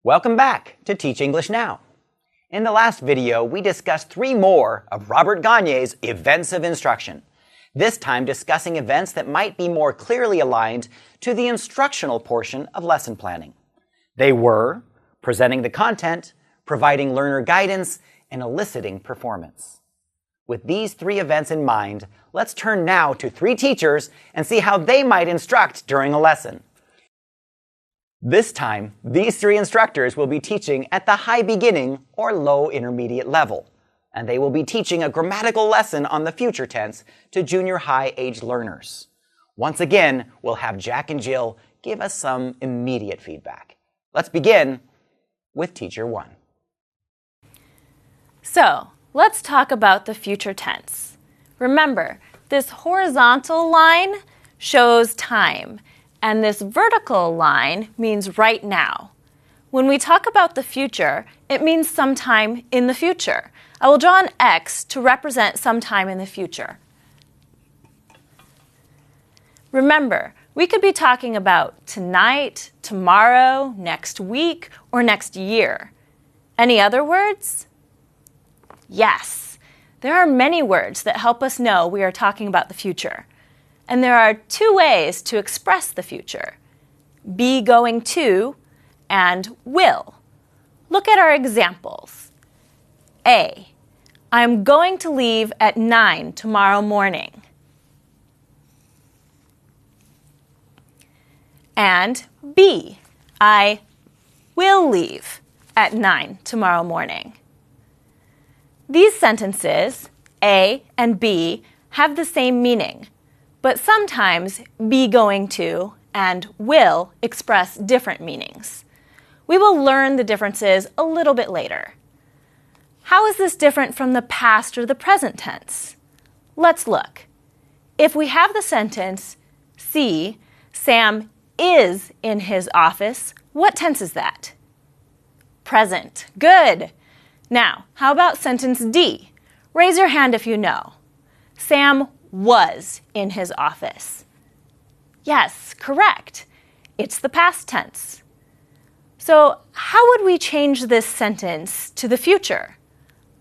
Welcome back to Teach English Now. In the last video, we discussed 3 more of Robert Gagne's events of instruction, this time discussing events that might be more clearly aligned to the instructional portion of lesson planning. They were presenting the content, providing learner guidance, and eliciting performance. With these 3 events in mind, let's turn now to 3 teachers and see how they might instruct during a lesson. This time, these 3 instructors will be teaching at the high beginning or low intermediate level, and they will be teaching a grammatical lesson on the future tense to junior high age learners. Once again, we'll have Jack and Jill give us some immediate feedback. Let's begin with Teacher 1. So, let's talk about the future tense. Remember, this horizontal line shows time, and this vertical line means right now. When we talk about the future, it means sometime in the future. I will draw an X to represent sometime in the future. Remember, we could be talking about tonight, tomorrow, next week, or next year. Any other words? Yes, there are many words that help us know we are talking about the future. And there are 2 ways to express the future: be going to and will. Look at our examples. A, I'm going to leave at 9 tomorrow morning. And B, I will leave at 9 tomorrow morning. These sentences, A and B, have the same meaning, but sometimes be going to and will express different meanings. We will learn the differences a little bit later. How is this different from the past or the present tense? Let's look. If we have the sentence, see, Sam is in his office, what tense is that? Present. Good. Now, how about sentence D? Raise your hand if you know. Sam was in his office. Yes, correct. It's the past tense. So, how would we change this sentence to the future?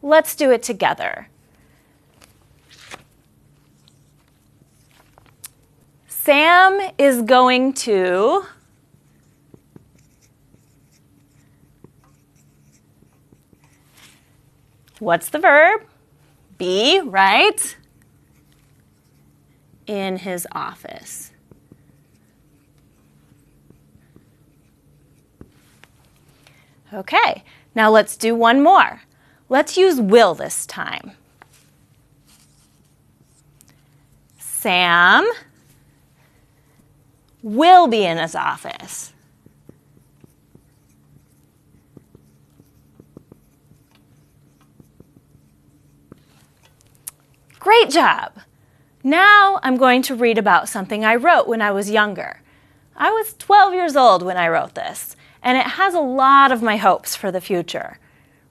Let's do it together. Sam is going to what's the verb? Be, right? In his office. Okay, now let's do one more. Let's use will this time. Sam will be in his office. Great job! Now I'm going to read about something I wrote when I was younger. I was 12 years old when I wrote this, and it has a lot of my hopes for the future.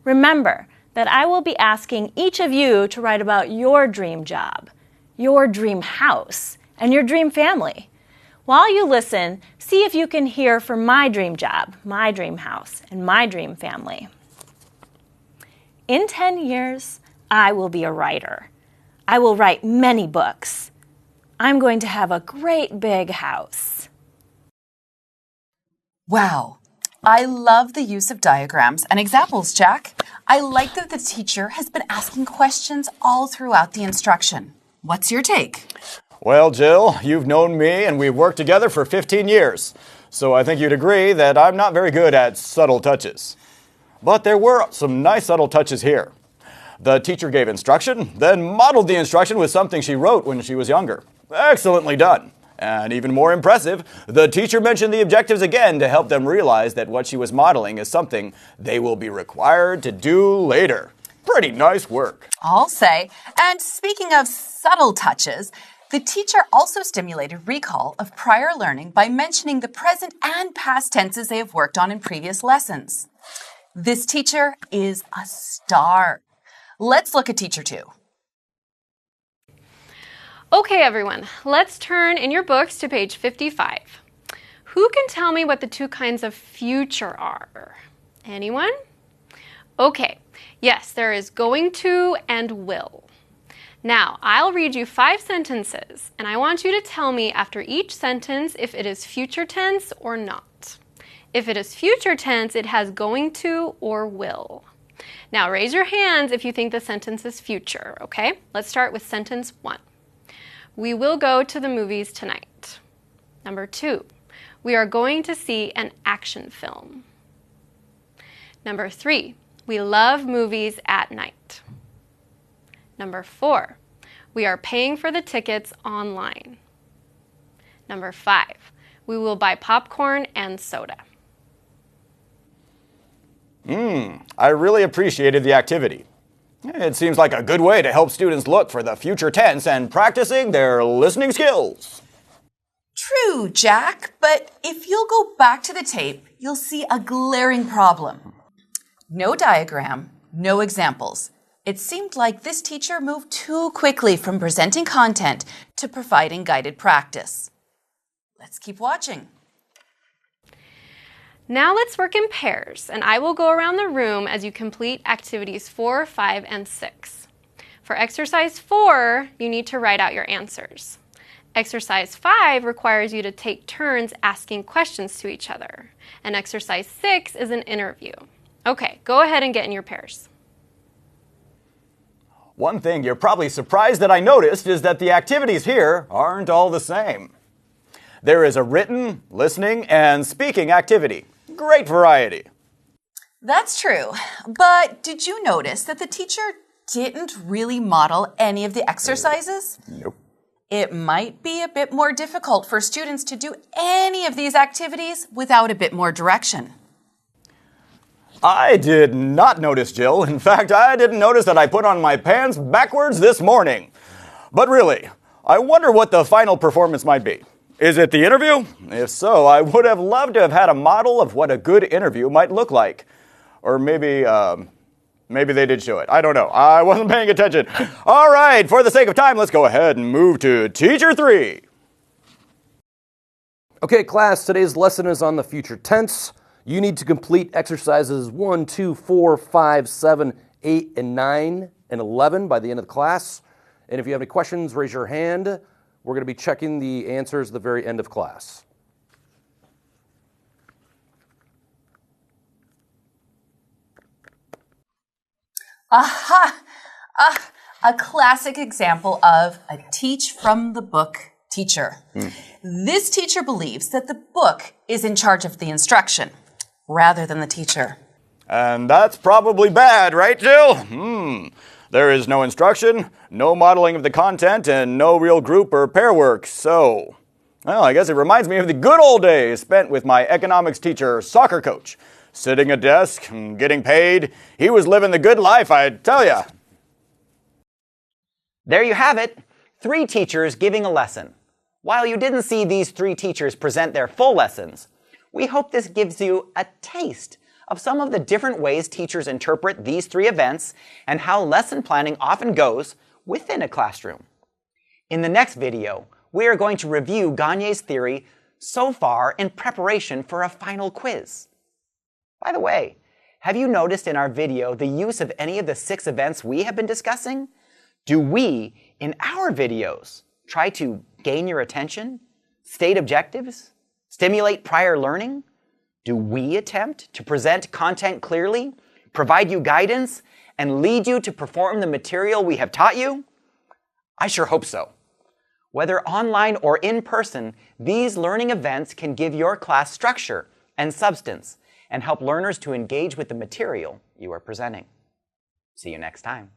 Remember that I will be asking each of you to write about your dream job, your dream house, and your dream family. While you listen, see if you can hear for my dream job, my dream house, and my dream family. In 10 years, I will be a writer. I will write many books. I'm going to have a great big house. Wow, I love the use of diagrams and examples, Jack. I like that the teacher has been asking questions all throughout the instruction. What's your take? Well, Jill, you've known me and we've worked together for 15 years. So I think you'd agree that I'm not very good at subtle touches. But there were some nice subtle touches here. The teacher gave instruction, then modeled the instruction with something she wrote when she was younger. Excellently done. And even more impressive, the teacher mentioned the objectives again to help them realize that what she was modeling is something they will be required to do later. Pretty nice work. I'll say. And speaking of subtle touches, the teacher also stimulated recall of prior learning by mentioning the present and past tenses they have worked on in previous lessons. This teacher is a star. Let's look at teacher 2. Okay, everyone, let's turn in your books to page 55. Who can tell me what the 2 kinds of future are? Anyone? Okay, yes, there is going to and will. Now, I'll read you 5 sentences, and I want you to tell me after each sentence if it is future tense or not. If it is future tense, it has going to or will. Now, raise your hands if you think the sentence is future, okay? Let's start with sentence 1. We will go to the movies tonight. Number 2, we are going to see an action film. Number 3, we love movies at night. Number 4, we are paying for the tickets online. Number 5, we will buy popcorn and soda. I really appreciated the activity. It seems like a good way to help students look for the future tense and practicing their listening skills. True, Jack, but if you'll go back to the tape, you'll see a glaring problem. No diagram, no examples. It seemed like this teacher moved too quickly from presenting content to providing guided practice. Let's keep watching. Now let's work in pairs, and I will go around the room as you complete activities 4, 5, and 6. For exercise 4, you need to write out your answers. Exercise 5 requires you to take turns asking questions to each other. And exercise 6 is an interview. Okay, go ahead and get in your pairs. One thing you're probably surprised that I noticed is that the activities here aren't all the same. There is a written, listening, and speaking activity. Great variety. That's true, but did you notice that the teacher didn't really model any of the exercises? Nope. It might be a bit more difficult for students to do any of these activities without a bit more direction. I did not notice, Jill. In fact, I didn't notice that I put on my pants backwards this morning. But really, I wonder what the final performance might be. Is it the interview? If so, I would have loved to have had a model of what a good interview might look like. Or maybe they did show it. I don't know. I wasn't paying attention. All right, for the sake of time, let's go ahead and move to Teacher 3. Okay, class, today's lesson is on the future tense. You need to complete exercises 1, 2, 4, 5, 7, 8, and 9, and 11 by the end of the class. And if you have any questions, raise your hand. We're going to be checking the answers at the very end of class. Aha! A classic example of a teach from the book teacher. This teacher believes that the book is in charge of the instruction rather than the teacher. And that's probably bad, right, Jill? There is no instruction, no modeling of the content, and no real group or pair work, so... Well, I guess it reminds me of the good old days spent with my economics teacher, soccer coach. Sitting at a desk, getting paid. He was living the good life, I tell ya. There you have it, 3 teachers giving a lesson. While you didn't see these 3 teachers present their full lessons, we hope this gives you a taste of some of the different ways teachers interpret these 3 events and how lesson planning often goes within a classroom. In the next video, we are going to review Gagne's theory so far in preparation for a final quiz. By the way, have you noticed in our video the use of any of the 6 events we have been discussing? Do we, in our videos, try to gain your attention, state objectives, stimulate prior learning? Do we attempt to present content clearly, provide you guidance, and lead you to perform the material we have taught you? I sure hope so. Whether online or in person, these learning events can give your class structure and substance and help learners to engage with the material you are presenting. See you next time.